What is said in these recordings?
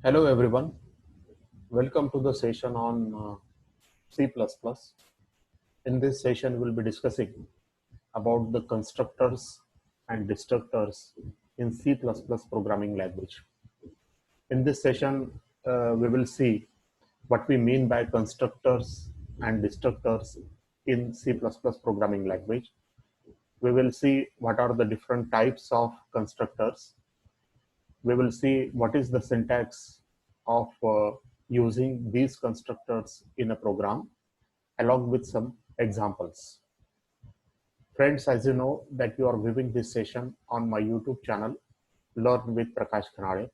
Hello everyone, welcome to the session on C++. In this session, we'll be discussing about the constructors and destructors in C++ programming language. In this session, we will see what we mean by constructors and destructors in C++ programming language. We will see what are the different types of constructors. We will see what is the syntax of using these constructors in a program along with some examples. Friends, as you know that you are viewing this session on my YouTube channel, Learn with Prakash Khanade,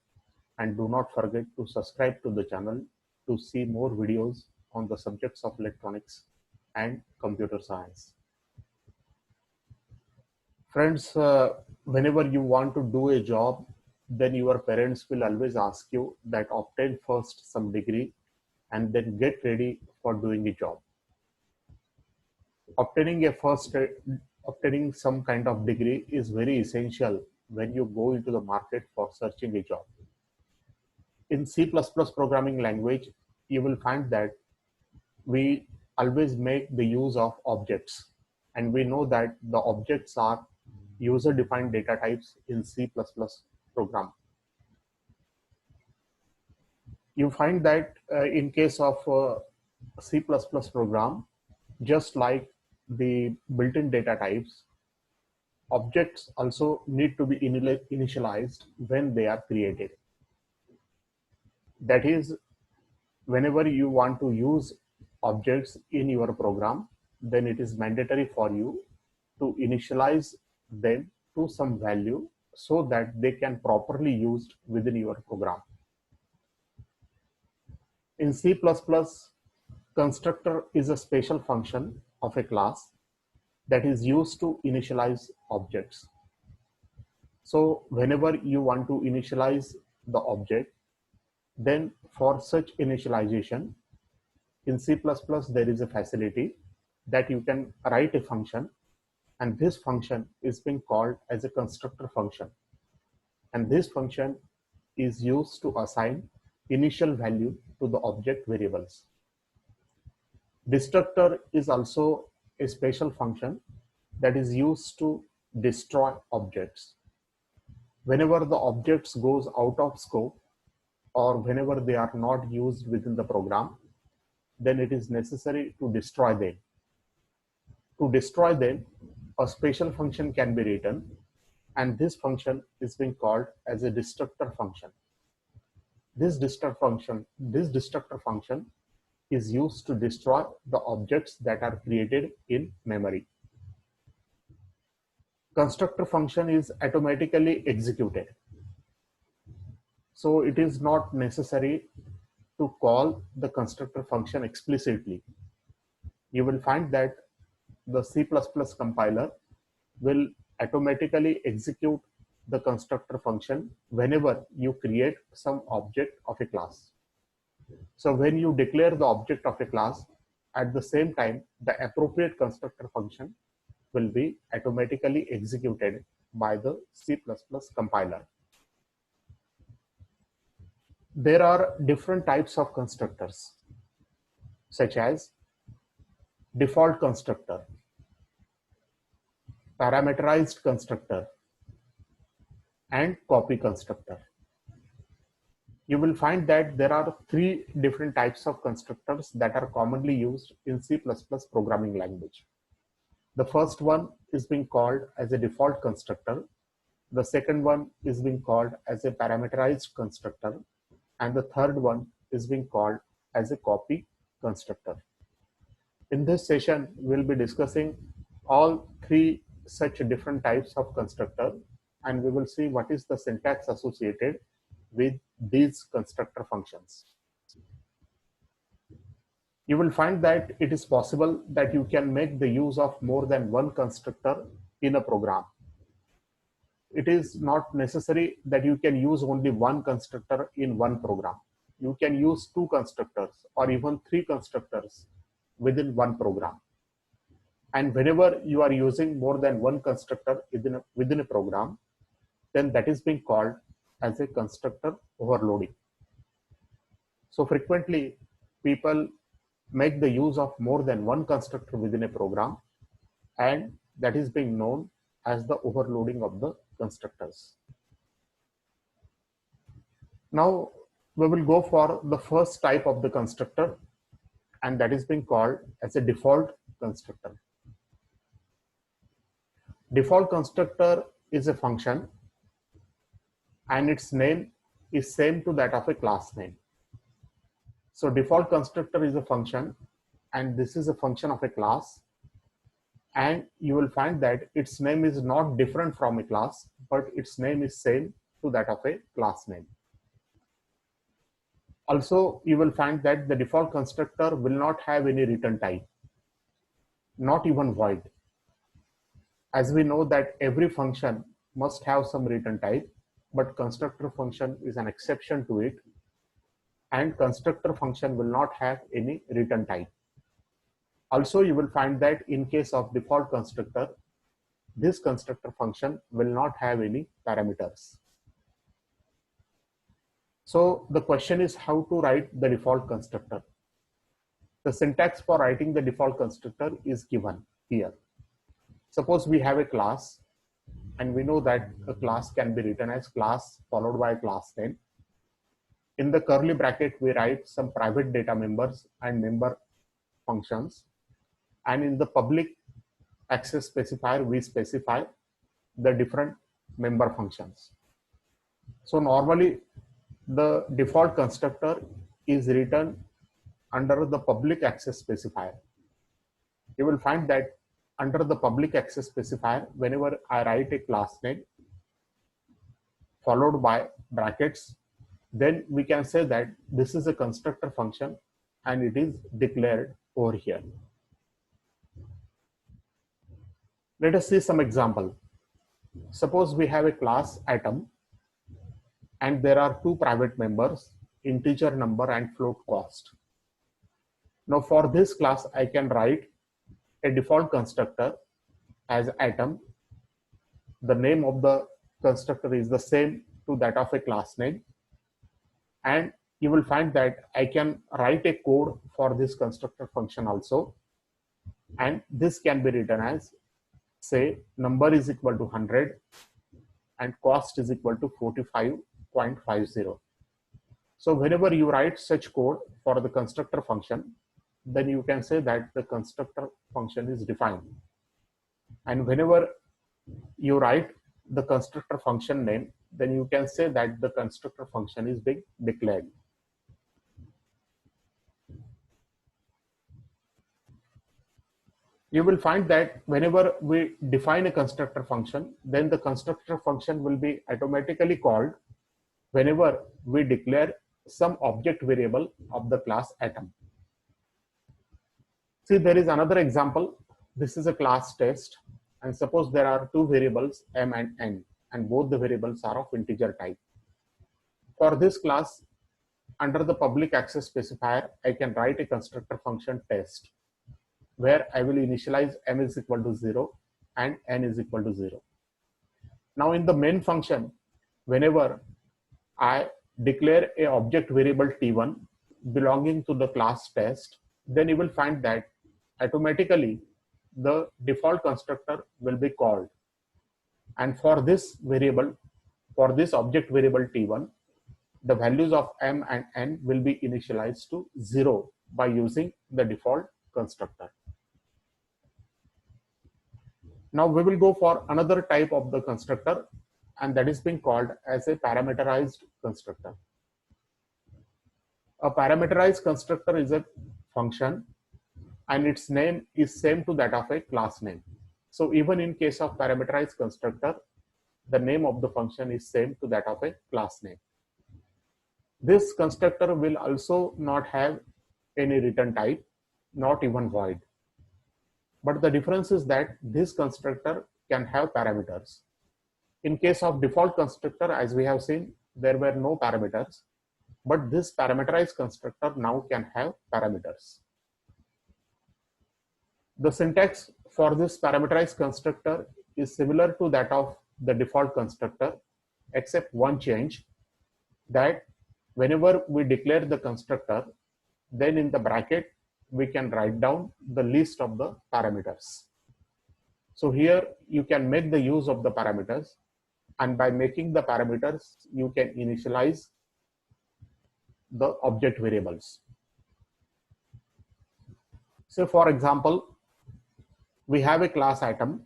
and do not forget to subscribe to the channel to see more videos on the subjects of electronics and computer science. Friends, whenever you want to do a job, then your parents will always ask you that obtain first some degree and then get ready for doing a job. Obtaining some kind of degree is very essential when you go into the market for searching a job. In C++ programming language, you will find that we always make the use of objects, and we know that the objects are user-defined data types in C++ program. You find that in case of C++ program, just like the built-in data types, objects also need to be initialized when they are created. That is, whenever you want to use objects in your program, then it is mandatory for you to initialize them to some value so that they can properly used within your program. In C++, constructor is a special function of a class that is used to initialize objects. So whenever you want to initialize the object, then for such initialization, in C++ there is a facility that you can write a function, and this function is being called as a constructor function. And this function is used to assign initial value to the object variables. Destructor is also a special function that is used to destroy objects. Whenever the objects goes out of scope or whenever they are not used within the program, then it is necessary to destroy them. To destroy them, a special function can be written, and this function is being called as a destructor function. This destructor function is used to destroy the objects that are created in memory. Constructor function is automatically executed. So it is not necessary to call the constructor function explicitly. You will find that the C++ compiler will automatically execute the constructor function whenever you create some object of a class. So when you declare the object of a class, at the same time, the appropriate constructor function will be automatically executed by the C++ compiler. There are different types of constructors, such as default constructor, parameterized constructor, and copy constructor. You will find that there are three different types of constructors that are commonly used in C++ programming language. The first one is being called as a default constructor. The second one is being called as a parameterized constructor. And the third one is being called as a copy constructor. In this session, we'll be discussing all three such different types of constructor, and we will see what is the syntax associated with these constructor functions. You will find that it is possible that you can make the use of more than one constructor in a program. It is not necessary that you can use only one constructor in one program. You can use two constructors or even three constructors within one program. And whenever you are using more than one constructor within a program, then that is being called as a constructor overloading. So frequently people make the use of more than one constructor within a program, and that is being known as the overloading of the constructors. Now we will go for the first type of the constructor, and that is being called as a default constructor. Default constructor is a function and its name is same to that of a class name. So default constructor is a function and this is a function of a class, and you will find that its name is not different from a class, but its name is same to that of a class name. Also, you will find that the default constructor will not have any return type, not even void. As we know that every function must have some return type, but constructor function is an exception to it, and constructor function will not have any return type. Also, you will find that in case of default constructor, this constructor function will not have any parameters. So the question is how to write the default constructor. The syntax for writing the default constructor is given here. Suppose we have a class, and we know that a class can be written as class followed by class name. In the curly bracket, we write some private data members and member functions. And in the public access specifier, we specify the different member functions. So normally the default constructor is written under the public access specifier. You will find that under the public access specifier, whenever I write a class name followed by brackets, then we can say that this is a constructor function and it is declared over here. Let us see some example. Suppose we have a class atom and there are two private members, integer number and float cost. Now for this class, I can write a default constructor as atom. The name of the constructor is the same to that of a class name. And you will find that I can write a code for this constructor function also. And this can be written as, say, number is equal to 100 and cost is equal to 45.50. So whenever you write such code for the constructor function, then you can say that the constructor function is defined. And whenever you write the constructor function name, then you can say that the constructor function is being declared. You will find that whenever we define a constructor function, then the constructor function will be automatically called whenever we declare some object variable of the class atom. See, there is another example. This is a class test, and suppose there are two variables m and n, and both the variables are of integer type. For this class, under the public access specifier, I can write a constructor function test, where I will initialize m is equal to 0 and n is equal to 0. Now in the main function, whenever I declare a object variable t1 belonging to the class test, then you will find that automatically the default constructor will be called. And for this variable, for this object variable t1, the values of m and n will be initialized to 0 by using the default constructor. Now we will go for another type of the constructor, and that is being called as a parameterized constructor. A parameterized constructor is a function and its name is same to that of a class name. So even in case of parameterized constructor, the name of the function is same to that of a class name. This constructor will also not have any return type, not even void. But the difference is that this constructor can have parameters. In case of default constructor, as we have seen, there were no parameters, but this parameterized constructor now can have parameters. The syntax for this parameterized constructor is similar to that of the default constructor, except one change, that whenever we declare the constructor, then in the bracket, we can write down the list of the parameters. So here you can make the use of the parameters, and by making the parameters, you can initialize the object variables. So for example, we have a class item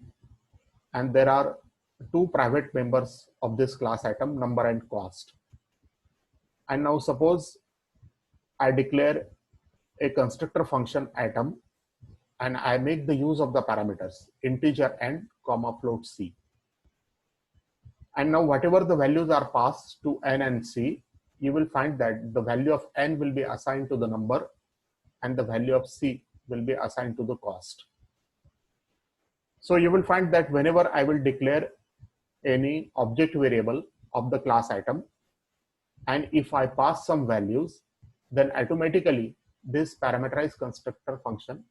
and there are two private members of this class item, number and cost. And now suppose I declare a constructor function item and I make the use of the parameters integer n comma float c. And now whatever the values are passed to n and c, you will find that the value of n will be assigned to the number and the value of c will be assigned to the cost. So you will find that whenever I will declare any object variable of the class item, and if I pass some values, then automatically this parameterized constructor function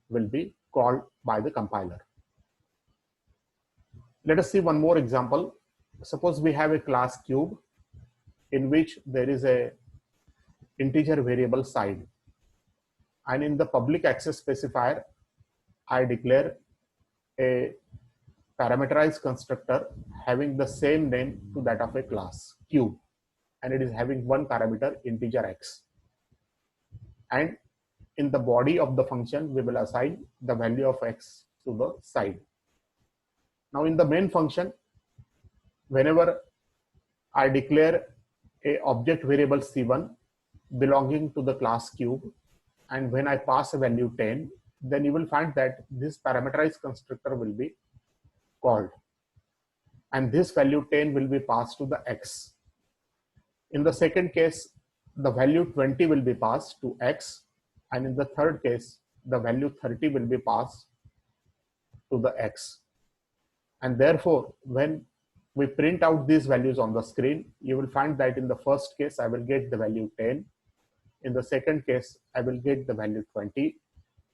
will be called by the compiler. Let us see one more example. Suppose we have a class cube in which there is a integer variable side, and in the public access specifier, I declare a parameterized constructor having the same name to that of a class cube, and it is having one parameter integer x. And in the body of the function, we will assign the value of x to the side. Now in the main function, whenever I declare a object variable c1 belonging to the class cube, and when I pass a value 10, then you will find that this parameterized constructor will be called, and this value 10 will be passed to the x. In the second case, the value 20 will be passed to x, and in the third case, the value 30 will be passed to the x. And therefore, when we print out these values on the screen, you will find that in the first case, I will get the value 10. In the second case, I will get the value 20.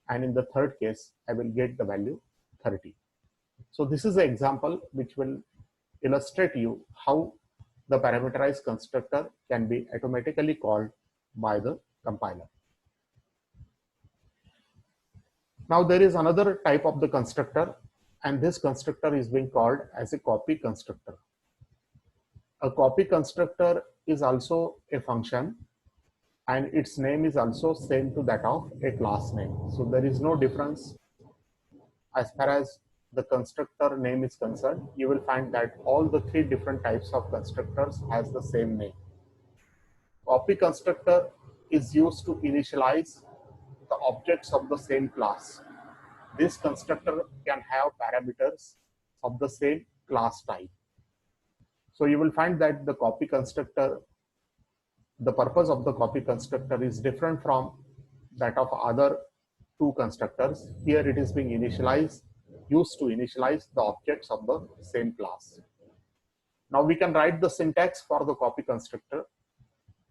And in the third case, I will get the value 30. So this is an example which will illustrate you how the parameterized constructor can be automatically called by the compiler. Now there is another type of the constructor, and this constructor is being called as a copy constructor. A copy constructor is also a function, and its name is also same to that of a class name. So there is no difference as far as the constructor name is concerned. You will find that all the three different types of constructors has the same name. Copy constructor is used to initialize the objects of the same class. This constructor can have parameters of the same class type. So you will find that the copy constructor, the purpose of the copy constructor is different from that of other two constructors. Here it is being used to initialize the objects of the same class. Now we can write the syntax for the copy constructor,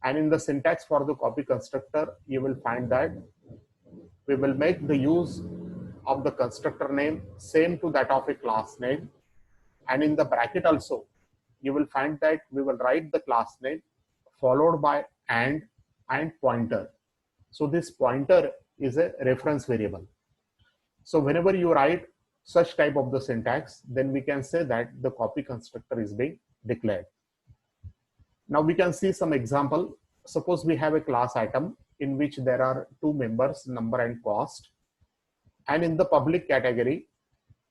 and in the syntax for the copy constructor, you will find that we will make the use of the constructor name same to that of a class name, and in the bracket also you will find that we will write the class name followed by and pointer. So this pointer is a reference variable. So whenever you write such type of the syntax, then we can say that the copy constructor is being declared. Now we can see some example. Suppose we have a class item in which there are two members, number and cost. And in the public category,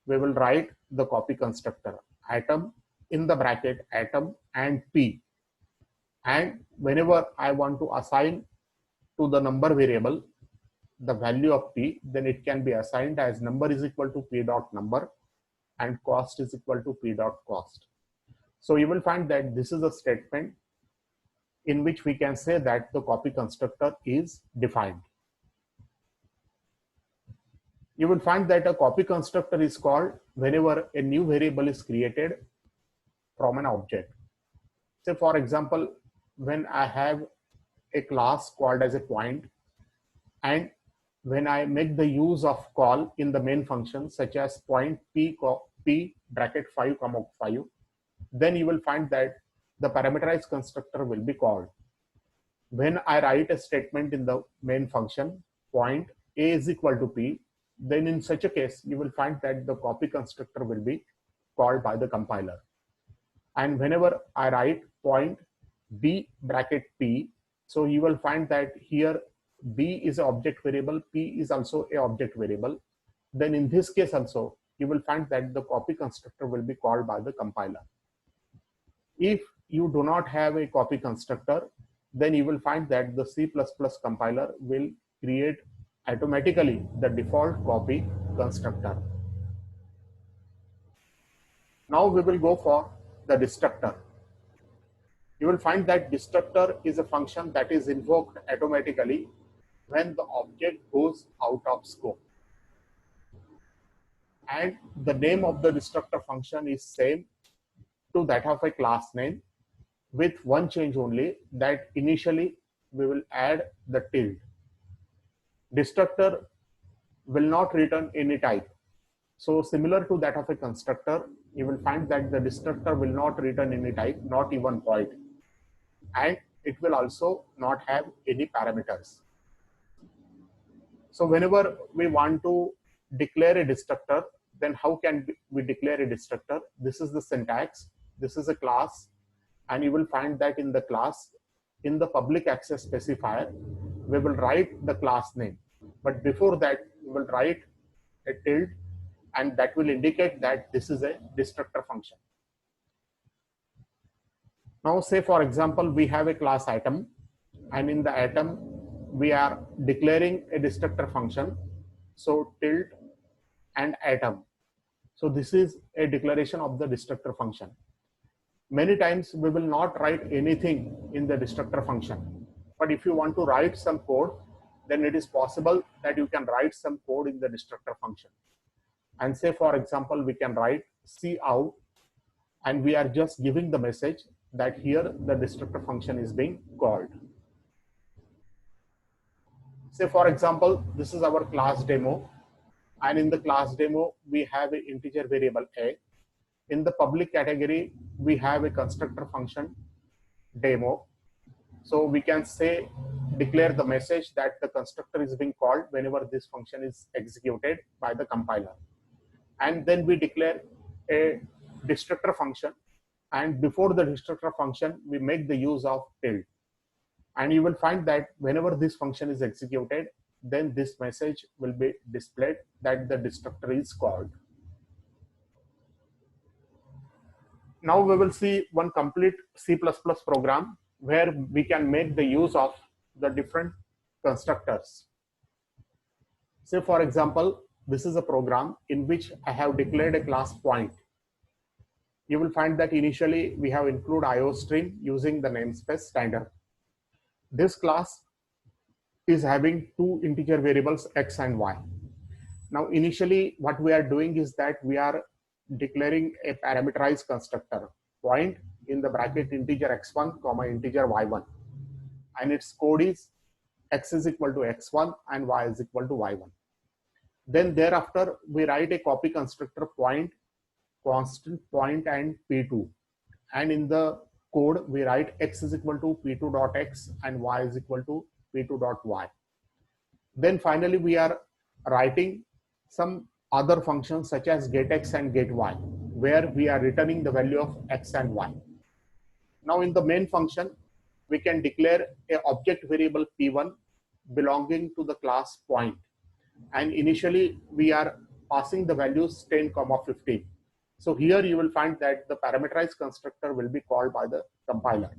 we will write the copy constructor item in the bracket item and p. And whenever I want to assign to the number variable the value of p, then it can be assigned as number is equal to p dot number and cost is equal to p dot cost. So you will find that this is a statement in which we can say that the copy constructor is defined. You will find that a copy constructor is called whenever a new variable is created from an object. Say for example, when I have a class called as a point, and when I make the use of call in the main function such as point p bracket 5 comma 5, then you will find that the parameterized constructor will be called. when I write a statement in the main function, point a is equal to p, then in such a case, you will find that the copy constructor will be called by the compiler. And whenever I write point b bracket p, so you will find that here b is an object variable, p is also a object variable. Then in this case also, you will find that the copy constructor will be called by the compiler. If you do not have a copy constructor, then you will find that the C++ compiler will create automatically the default copy constructor. Now we will go for the destructor. You will find that destructor is a function that is invoked automatically when the object goes out of scope. And the name of the destructor function is same to that of a class name, with one change only, that initially we will add the tilde. Destructor will not return any type. So similar to that of a constructor, you will find that the destructor will not return any type, not even void. And it will also not have any parameters. So whenever we want to declare a destructor, then how can we declare a destructor? This is the syntax. This is a class, and you will find that in the class, in the public access specifier, we will write the class name. But before that, we will write a tilde, and that will indicate that this is a destructor function. Now say for example, we have a class atom, and in the atom, we are declaring a destructor function. So tilde and atom. So this is a declaration of the destructor function. Many times we will not write anything in the destructor function. But if you want to write some code, then it is possible that you can write some code in the destructor function. And say for example, we can write cout, and we are just giving the message that here the destructor function is being called. Say for example, this is our class demo, and in the class demo, we have an integer variable a. In the public category, we have a constructor function demo. So we can say, declare the message that the constructor is being called whenever this function is executed by the compiler. And then we declare a destructor function. And before the destructor function, we make the use of tilde. And you will find that whenever this function is executed, then this message will be displayed that the destructor is called. Now we will see one complete C++ program where we can make the use of the different constructors. Say for example, this is a program in which I have declared a class point. You will find that initially we have include IOStream using the namespace standard. This class is having two integer variables x and y. Now initially what we are doing is that we are declaring a parameterized constructor, point in the bracket integer x1 comma integer y1, and its code is x is equal to x1 and y is equal to y1. Then thereafter we write a copy constructor point, constant point and p2, and in the code we write x is equal to p2.x and y is equal to p2.y. Then finally we are writing some other functions such as getX and getY, where we are returning the value of x and y. Now in the main function, we can declare an object variable p1 belonging to the class point, and initially we are passing the values 10, 15. So here you will find that the parameterized constructor will be called by the compiler.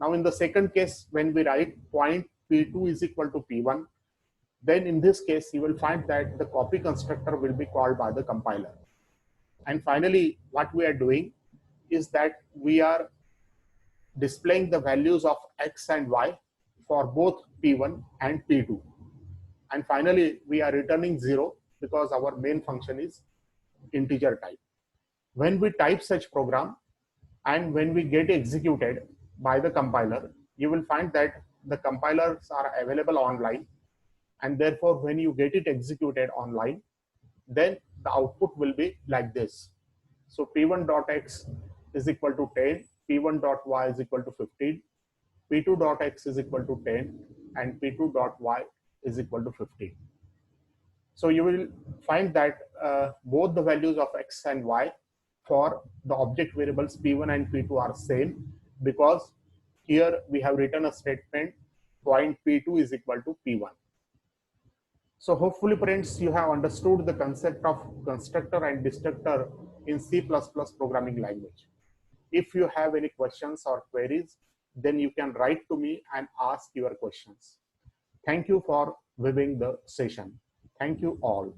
Now in the second case, when we write point p2 is equal to p1, then in this case, you will find that the copy constructor will be called by the compiler. And finally, what we are doing is that we are displaying the values of x and y for both p1 and p2. And finally, we are returning 0 because our main function is integer type. When we type such program and when we get executed by the compiler, you will find that the compilers are available online. And therefore, when you get it executed online, then the output will be like this. So p1.x is equal to 10, p1.y is equal to 15, p2.x is equal to 10 and p2.y is equal to 15. So you will find that both the values of x and y for the object variables p1 and p2 are same, because here we have written a statement point p2 is equal to p1. So hopefully friends, you have understood the concept of constructor and destructor in C++ programming language. If you have any questions or queries, then you can write to me and ask your questions. Thank you for viewing the session. Thank you all.